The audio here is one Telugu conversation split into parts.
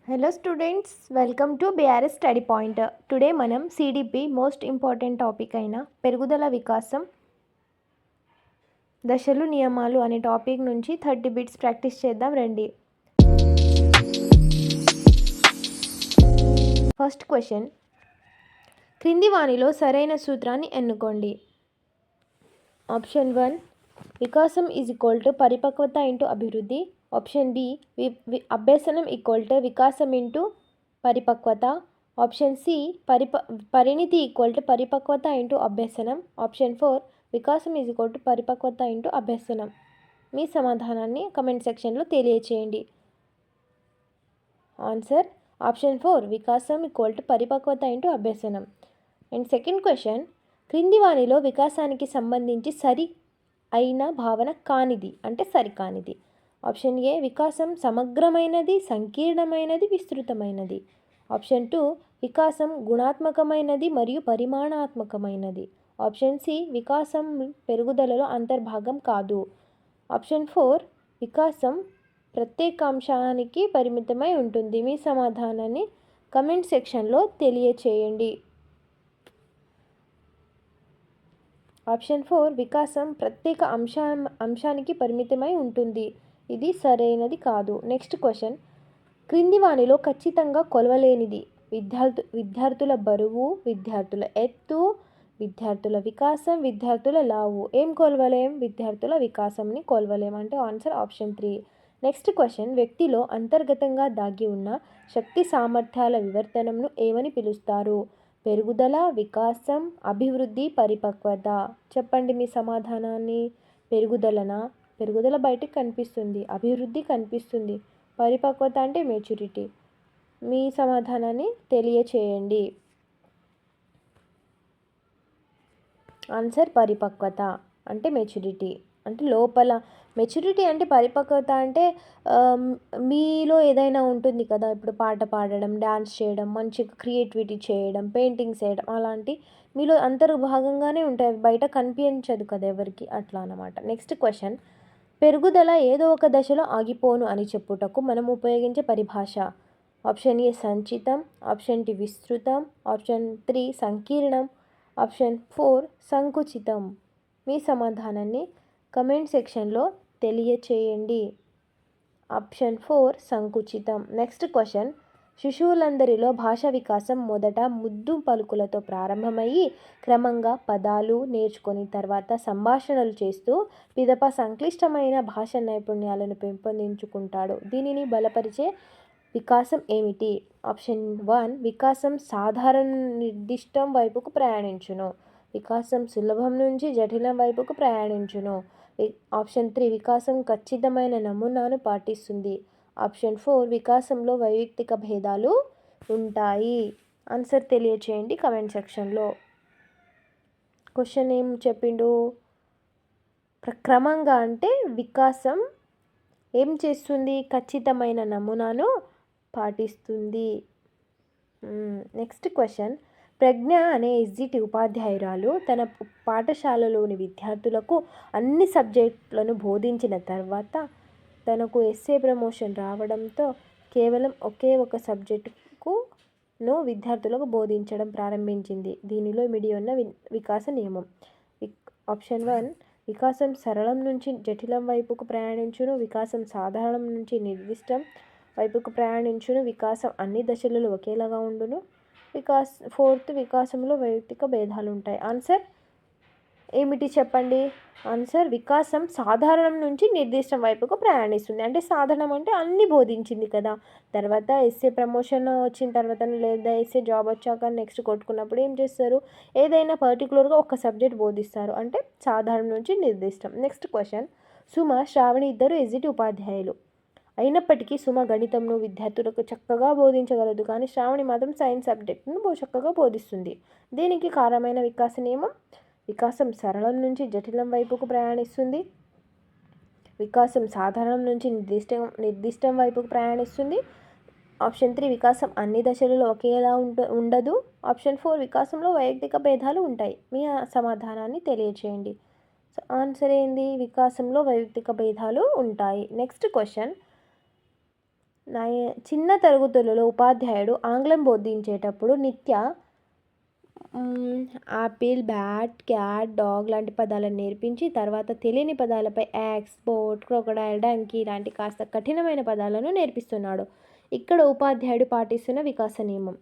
Hello students, welcome to BRS study point. Today మనం సిడిపి మోస్ట్ ఇంపార్టెంట్ టాపిక్ అయిన పెరుగుదల వికాసం దశలు నియమాలు అనే టాపిక్ నుంచి 30 బిట్స్ ప్రాక్టీస్ చేద్దాం రండి. ఫస్ట్ క్వశ్చన్, క్రింది వానిలో సరైన సూత్రాన్ని ఎన్నుకోండి. ఆప్షన్ 1, వికాసం ఈజ్ ఈక్వల్ టు పరిపక్వత ఇంటూ అభివృద్ధి. ఆప్షన్ బి, అభ్యసనం ఈక్వల్ టు వికాసం ఇంటూ పరిపక్వత. ఆప్షన్ సి, పరిణితి ఈక్వల్ టు పరిపక్వత ఇంటూ అభ్యసనం. ఆప్షన్ 4, వికాసం ఈజ్ ఈక్వల్ టు పరిపక్వత ఇంటూ అభ్యసనం. మీ సమాధానాన్ని కమెంట్ సెక్షన్లో తెలియచేయండి. ఆన్సర్ ఆప్షన్ 4, వికాసం ఈక్వల్ టు పరిపక్వత ఇంటూ అభ్యసనం. అండ్ సెకండ్ క్వశ్చన్, క్రింది వానిలో వికాసానికి సంబంధించి సరి అయిన భావన కానిది అంటే సరికానిది. ఆప్షన్ ఏ, వికాసం సమగ్రమైనది, సంకీర్ణమైనది, విస్తృతమైనది. ఆప్షన్ 2, వికాసం గుణాత్మకమైనది మరియు పరిమాణాత్మకమైనది. ఆప్షన్ సి, వికాసం పెరుగుదలలో అంతర్భాగం కాదు. ఆప్షన్ 4, వికాసం ప్రత్యేక అంశానికి పరిమితమై ఉంటుంది. మీ సమాధానాన్ని కమెంట్ సెక్షన్లో తెలియచేయండి. ఆప్షన్ 4, వికాసం ప్రత్యేక అంశానికి పరిమితమై ఉంటుంది. ఇది సరైనది కాదు. నెక్స్ట్ క్వశ్చన్, క్రింది వానిలో ఖచ్చితంగా కొలవలేనిది. విద్యార్థుల బరువు, విద్యార్థుల ఎత్తు, విద్యార్థుల వికాసం, విద్యార్థుల లావు. ఏం కొలవలేం? విద్యార్థుల వికాసంని కొలవలేం. అంటే ఆన్సర్ ఆప్షన్ 3. నెక్స్ట్ క్వశ్చన్, వ్యక్తిలో అంతర్గతంగా దాగి ఉన్న శక్తి సామర్థ్యాల వివర్తనంను ఏమని పిలుస్తారు? పెరుగుదల, వికాసం, అభివృద్ధి, పరిపక్వత. చెప్పండి మీ సమాధానాన్ని. పెరుగుదల బయటికి కనిపిస్తుంది, అభివృద్ధి కనిపిస్తుంది, పరిపక్వత అంటే మెచ్యూరిటీ. మీ సమాధానాన్ని తెలియచేయండి. ఆన్సర్ పరిపక్వత అంటే మెచ్యూరిటీ. అంటే లోపల మెచ్యూరిటీ అంటే పరిపక్వత అంటే మీలో ఏదైనా ఉంటుంది కదా, ఇప్పుడు పాట పాడడం, డ్యాన్స్ చేయడం, మంచిగా క్రియేటివిటీ చేయడం, పెయింటింగ్స్ చేయడం, అలాంటి మీలో అంతర్భాగంగానే ఉంటాయి, బయట కనిపించదు కదా ఎవరికి, అట్లా అన్నమాట. నెక్స్ట్ క్వశ్చన్, పెరుగుదల ఏదో ఒక దశలో ఆగిపోను అని చెప్పుటకు మనం ఉపయోగించే పరిభాష. ఆప్షన్ ఏ సంచితం, ఆప్షన్ డి విస్తృతం, ఆప్షన్ 3 సంకీర్ణం, ఆప్షన్ 4 సంకుచితం. మీ సమాధానాన్ని కమెంట్ సెక్షన్లో తెలియచేయండి. ఆప్షన్ 4 సంకుచితం. నెక్స్ట్ క్వశ్చన్, శిశువులందరిలో భాషా వికాసం మొదట ముద్దు పలుకులతో ప్రారంభమయ్యి క్రమంగా పదాలు నేర్చుకొని తర్వాత సంభాషణలు చేస్తూ పిదప సంక్లిష్టమైన భాష నైపుణ్యాలను పెంపొందించుకుంటాడు. దీనిని బలపరిచే వికాసం ఏమిటి? ఆప్షన్ 1, వికాసం సాధారణ నిర్దిష్టం వైపుకు ప్రయాణించును. వికాసం సులభం నుంచి జటిలం వైపుకు ప్రయాణించును. ఆప్షన్ 3, వికాసం ఖచ్చితమైన నమూనాను పాటిస్తుంది. ఆప్షన్ 4, వికాసంలో వైయక్తిక భేదాలు ఉంటాయి. ఆన్సర్ తెలియచేయండి కమెంట్ సెక్షన్లో. క్వశ్చన్ ఏం చెప్పిండు? క్రమంగా అంటే వికాసం ఏం చేస్తుంది? ఖచ్చితమైన నమూనాను పాటిస్తుంది. నెక్స్ట్ క్వశ్చన్, ప్రజ్ఞ అనే ఎస్జిటి ఉపాధ్యాయురాలు తన పాఠశాలలోని విద్యార్థులకు అన్ని సబ్జెక్టులను బోధించిన తర్వాత తనకు ఎస్ఏ ప్రమోషన్ రావడంతో కేవలం ఒకే ఒక సబ్జెక్టును విద్యార్థులకు బోధించడం ప్రారంభించింది. దీనిలో ఇమిడి ఉన్న వికాస నియమం. ఆప్షన్ 1, వికాసం సరళం నుంచి జటిలం వైపుకు ప్రయాణించును. వికాసం సాధారణం నుంచి నిర్దిష్టం వైపుకు ప్రయాణించును. వికాసం అన్ని దశలలో ఒకేలాగా ఉండును. 4th, వికాసంలో వైయక్తిక భేదాలు ఉంటాయి. ఆన్సర్ ఏమిటి చెప్పండి? ఆన్సర్ వికాసం సాధారణం నుంచి నిర్దిష్టం వైపుకు ప్రయాణిస్తుంది. అంటే సాధారణం అంటే అన్నీ బోధించింది కదా, తర్వాత ఎస్ఏ ప్రమోషన్ వచ్చిన తర్వాత లేదా ఎస్ఏ జాబ్ వచ్చాక నెక్స్ట్ కొట్టుకున్నప్పుడు ఏం చేస్తారు? ఏదైనా పర్టికులర్గా ఒక సబ్జెక్ట్ బోధిస్తారు, అంటే సాధారణం నుంచి నిర్దిష్టం. నెక్స్ట్ క్వశ్చన్, సుమ, శ్రావణి ఇద్దరు ఎస్జిటి ఉపాధ్యాయులు అయినప్పటికీ సుమ గణితంను విద్యార్థులకు చక్కగా బోధించగలదు, కానీ శ్రావణి మాత్రం సైన్స్ సబ్జెక్టును చక్కగా బోధిస్తుంది. దీనికి కారణమైన వికాస నియమం. వికాసం సరళం నుంచి జటిలం వైపుకు ప్రయాణిస్తుంది. వికాసం సాధారణం నుంచి నిర్దిష్టం వైపుకు ప్రయాణిస్తుంది. ఆప్షన్ 3, వికాసం అన్ని దశలలో ఒకేలా ఉండదు. ఆప్షన్ 4, వికాసంలో వైయక్తిక భేదాలు ఉంటాయి. మీ సమాధానాన్ని తెలియచేయండి. ఆన్సర్ ఏంది? వికాసంలో వైయక్తిక భేదాలు ఉంటాయి. నెక్స్ట్ క్వశ్చన్, చిన్న తరగతులలో ఉపాధ్యాయుడు ఆంగ్లం బోధించేటప్పుడు నిత్య ఆపిల్, బ్యాట్, క్యాట్, డాగ్ లాంటి పదాలను నేర్పించి తర్వాత తెలియని పదాలపై యాక్స్, బోట్, క్రొకడైల్, డంకీ లాంటి కాస్త కఠినమైన పదాలను నేర్పిస్తున్నాడు. ఇక్కడ ఉపాధ్యాయుడు పాటిస్తున్న వికాస నియమం.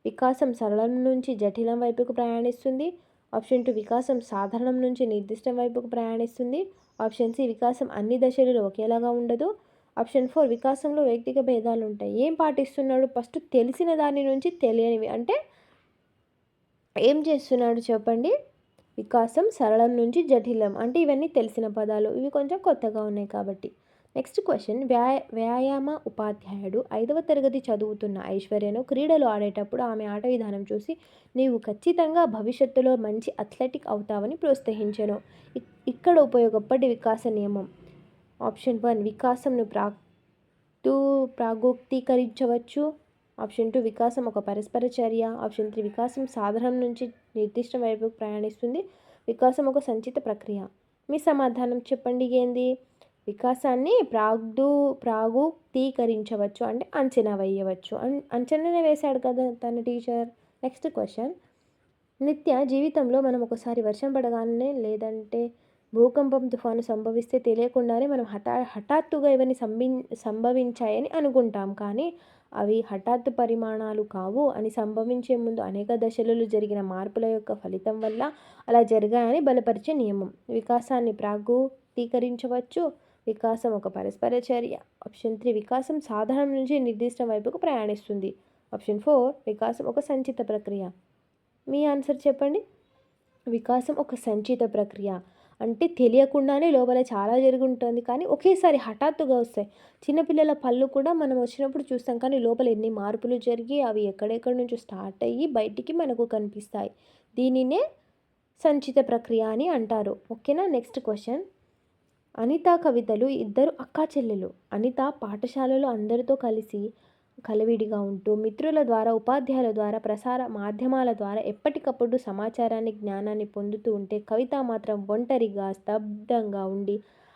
వికాసం సరళం నుంచి జటిలం వైపుకు ప్రయాణిస్తుంది. ఆప్షన్ 2 వికాసం సాధారణం నుంచి నిర్దిష్టం వైపుకు ప్రయాణిస్తుంది. ఆప్షన్ సి వికాసం అన్ని దశలలో ఒకేలాగా ఉండదు. ఆప్షన్ 4 వికాసంలో వ్యక్తిగత భేదాలు ఉంటాయి. ఏం పాటిస్తున్నాడు? ఫస్ట్ తెలిసిన దాని నుంచి తెలియనివి అంటే ఏం చేస్తున్నాడు చెప్పండి? వికాసం సరళం నుంచి జటిలం అంటే ఇవన్నీ తెలిసిన పదాలు, ఇవి కొంచెం కొత్తగా ఉన్నాయి కాబట్టి. నెక్స్ట్ క్వశ్చన్, వ్యాయామ ఉపాధ్యాయుడు 5వ తరగతి చదువుతున్న ఐశ్వర్యను క్రీడలు ఆడేటప్పుడు ఆమె ఆట విధానం చూసి నీవు ఖచ్చితంగా భవిష్యత్తులో మంచి అథ్లెటిక్ అవుతావని ప్రోత్సహించెను. ఇక్కడ ఉపయోగపడే వికాస నియమం. ఆప్షన్ 1 వికాసంను ప్రాగోక్తీకరించవచ్చు. ఆప్షన్ 2 వికాసం ఒక పరస్పర చర్య. ఆప్షన్ 3 వికాసం సాధారణం నుంచి నిర్దిష్ట వైపుకు ప్రయాణిస్తుంది. వికాసం ఒక సంచిత ప్రక్రియ. మీ సమాధానం చెప్పండి ఏంది? వికాసాన్ని ప్రాగోక్తీకరించవచ్చు అంటే అంచనా వేయవచ్చు. అంచనానే వేశాడు కదా తన టీచర్. నెక్స్ట్ క్వశ్చన్, నిత్య జీవితంలో మనం ఒకసారి వర్షం పడగానే లేదంటే భూకంపం, తుఫాను సంభవిస్తే తెలియకుండానే మనం హఠాత్తుగా ఇవన్నీ సంభవించాయని అనుకుంటాం. కానీ అవి హఠాత్తు పరిమాణాలు కావు అని సంభవించే ముందు అనేక దశలలో జరిగిన మార్పుల యొక్క ఫలితం వల్ల అలా జరిగాయని బలపరిచే నియమం. వికాసాన్ని ప్రాగోక్తీకరించవచ్చు. వికాసం ఒక పరస్పర చర్య. ఆప్షన్ 3 వికాసం సాధారణం నుంచి నిర్దిష్ట వైపుకు ప్రయాణిస్తుంది. ఆప్షన్ 4 వికాసం ఒక సంచిత ప్రక్రియ. మీ ఆన్సర్ చెప్పండి. వికాసం ఒక సంచిత ప్రక్రియ అంటే తెలియకుండానే లోపల చాలా జరిగి ఉంటుంది, కానీ ఒకేసారి హఠాత్తుగా వస్తాయి. చిన్నపిల్లల పళ్ళు కూడా మనం వచ్చినప్పుడు చూస్తాం, కానీ లోపల ఎన్ని మార్పులు జరిగి అవి ఎక్కడెక్కడి నుంచో స్టార్ట్ అయ్యి బయటికి మనకు కనిపిస్తాయి. దీనినే సంచిత ప్రక్రియ అని అంటారు. ఓకేనా. నెక్స్ట్ క్వశ్చన్, అనిత కవితలు ఇద్దరు అక్కా చెల్లెలు. అనిత పాఠశాలలో అందరితో కలిసి కలివిడిగా ఉంటూ మిత్రుల ద్వారా, ఉపాధ్యాయుల ద్వారా, ప్రసార మాధ్యమాల ద్వారా ఎప్పటికప్పుడు సమాచారాన్ని, జ్ఞానాన్ని పొందుతూ ఉంటే కవిత మాత్రం ఒంటరిగా స్తబ్దంగా ఉండి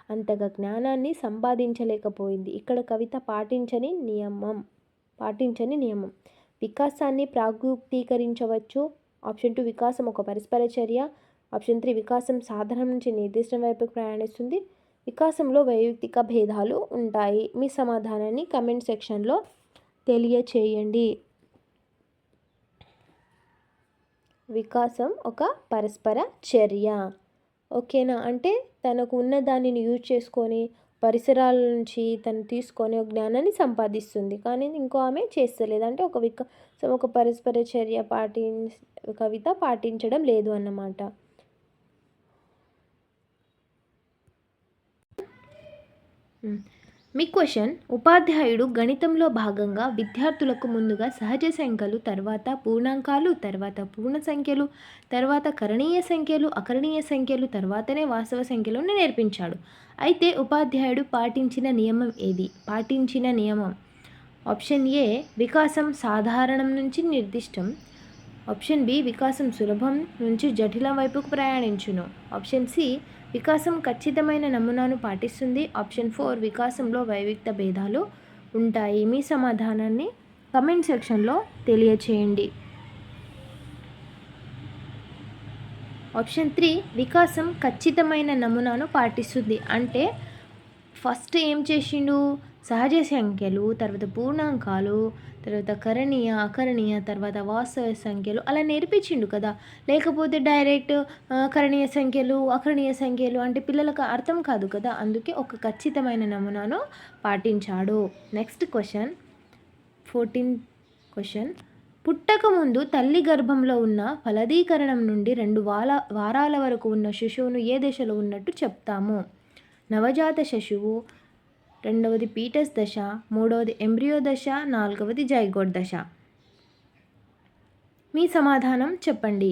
అంతగా జ్ఞానాన్ని సంపాదించలేకపోయింది. ఇక్కడ కవిత పాటించని నియమం. వికాసాన్ని ప్రాగోక్తీకరించవచ్చు. ఆప్షన్ 2 వికాసం ఒక పరస్పర చర్య. ఆప్షన్ 3 వికాసం సాధారణం నుంచి నిర్దిష్ట వైపుకు ప్రయాణిస్తుంది. వికాసంలో వైయక్తిక భేదాలు ఉంటాయి. మీ సమాధానాన్ని కమెంట్ సెక్షన్లో తెలియచేయండి. వికాసం ఒక పరస్పర చర్య. ఓకేనా. అంటే తనకు ఉన్న దానిని యూజ్ చేసుకొని పరిసరాల నుంచి తను తీసుకొని ఒక జ్ఞానాన్ని సంపాదిస్తుంది, కానీ ఇంకో ఆమె చేస్తలేదు. అంటే ఒక పరస్పర చర్య కవిత పాటించడం లేదు అన్నమాట. మీ క్వశ్చన్, ఉపాధ్యాయుడు గణితంలో భాగంగా విద్యార్థులకు ముందుగా సహజ సంఖ్యలు, తర్వాత పూర్ణాంకాలు, తర్వాత పూర్ణ సంఖ్యలు, తర్వాత కరణీయ సంఖ్యలు, అకరణీయ సంఖ్యలు, తర్వాతనే వాస్తవ సంఖ్యలను నేర్పించాడు. అయితే ఉపాధ్యాయుడు పాటించిన నియమం ఆప్షన్ ఏ వికాసం సాధారణం నుంచి నిర్దిష్టం. ఆప్షన్ బి వికాసం సులభం నుంచి జటిలం వైపుకు ప్రయాణించును. ఆప్షన్ సి వికాసం ఖచ్చితమైన నమూనాను పాటిస్తుంది. ఆప్షన్ 4 వికాసంలో వైవిక్త భేదాలు ఉంటాయి. మీ సమాధానాన్ని కమెంట్ సెక్షన్లో తెలియచేయండి. ఆప్షన్ 3 వికాసం ఖచ్చితమైన నమూనాను పాటిస్తుంది అంటే ఫస్ట్ ఏం చేసిండు? సహజ సంఖ్యలు, తర్వాత పూర్ణాంకాలు, తర్వాత కరణీయ, అకరణీయ, తర్వాత వాస్తవ సంఖ్యలు అలా నేర్పించిండు కదా. లేకపోతే డైరెక్ట్ కరణీయ సంఖ్యలు, అకరణీయ సంఖ్యలు అంటే పిల్లలకు అర్థం కాదు కదా. అందుకే ఒక ఖచ్చితమైన నమూనాను పాటించాడు. నెక్స్ట్ క్వశ్చన్, 14th క్వశ్చన్, పుట్టక ముందు తల్లి గర్భంలో ఉన్న ఫలదీకరణం నుండి 2 వారాల వరకు ఉన్న శిశువును ఏ దశలో ఉన్నట్టు చెప్తాము? నవజాత శిశువు, రెండవది పీటస్ దశ, మూడవది ఎంబ్రియో దశ, నాలుగవది జైగోట్ దశ. మీ సమాధానం చెప్పండి.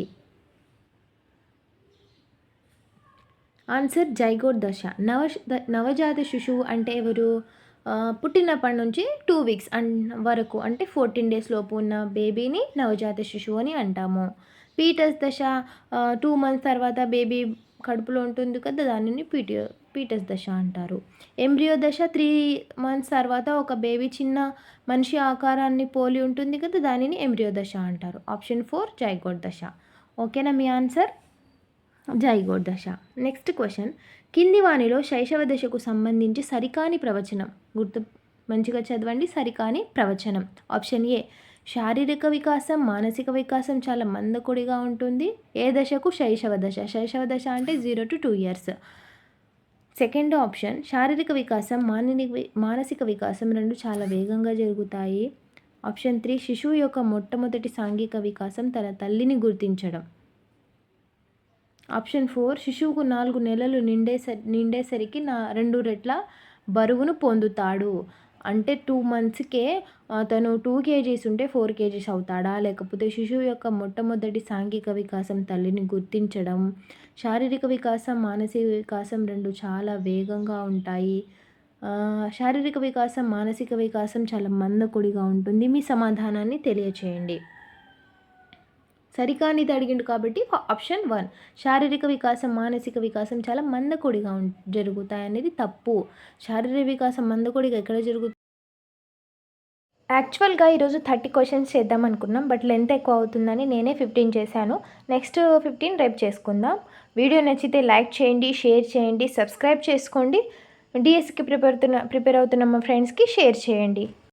ఆన్సర్ జైగోట్ దశ. నవజాత శిశువు అంటే ఎవరు? పుట్టినప్పటి నుంచి 2 వీక్స్ వరకు అంటే 14 days లోపు ఉన్న బేబీని నవజాత శిశువు అని అంటాము. పీటస్ దశ 2 months తర్వాత బేబీ కడుపులో ఉంటుంది కదా, దానిని ఫీటస్ దశ అంటారు. ఎంబ్రియో దశ 3 మంత్స్ తర్వాత ఒక బేబీ చిన్న మనిషి ఆకారాన్ని పోలి ఉంటుంది కదా, దానిని ఎంబ్రియో దశ అంటారు. ఆప్షన్ 4 జైగోట్ దశ. ఓకేనా మీ ఆన్సర్? జైగోట్ దశ. నెక్స్ట్ క్వశ్చన్, కింది వానిలో శైశవ దశకు సంబంధించి సరికాని ప్రవచనం మంచిగా చదవండి. సరికాని ప్రవచనం. ఆప్షన్ ఏ, శారీరక వికాసం మానసిక వికాసం చాలా మందకొడిగా ఉంటుంది. ఏ దశకు? శైశవ దశ. శైశవ దశ అంటే 0 to 2 years. సెకండ్ ఆప్షన్, శారీరక వికాసం మానసిక వికాసం రెండు చాలా వేగంగా జరుగుతాయి. ఆప్షన్ 3, శిశువు యొక్క మొట్టమొదటి సాంఘిక వికాసం తన తల్లిని గుర్తించడం. ఆప్షన్ 4, శిశువుకు 4 నెలలు నిండేసరికి 2 రెట్ల బరువును పొందుతాడు. అంటే 2 monthsకే తను 2 kgs ఉంటే 4 kgs అవుతాడా? లేకపోతే శిశువు యొక్క మొట్టమొదటి సాంఘిక వికాసం తల్లిని గుర్తించడం. శారీరక వికాసం మానసిక వికాసం రెండు చాలా వేగంగా ఉంటాయి. శారీరక వికాసం మానసిక వికాసం చాలా మందకొడిగా ఉంటుంది. మీ సమాధానాన్ని తెలియచేయండి. సరికానిది అడిగిండు కాబట్టి ఆప్షన్ 1, శారీరక వికాసం మానసిక వికాసం చాలా మందకొడిగా జరుగుతాయి అనేది తప్పు. శారీరక వికాసం మందకొడిగా ఎక్కడ జరుగుతుంది? యాక్చువల్గా ఈరోజు 30 క్వశ్చన్స్ చేద్దాం అనుకున్నాం, బట్ లెంత్ ఎక్కువ అవుతుందని నేనే 15 చేశాను. నెక్స్ట్ 15 రేపు చేసుకుందాం. వీడియో నచ్చితే లైక్ చేయండి, షేర్ చేయండి, సబ్స్క్రైబ్ చేసుకోండి. డిఎస్సికి ప్రిపేర్ అవుతున్న మా ఫ్రెండ్స్కి షేర్ చేయండి.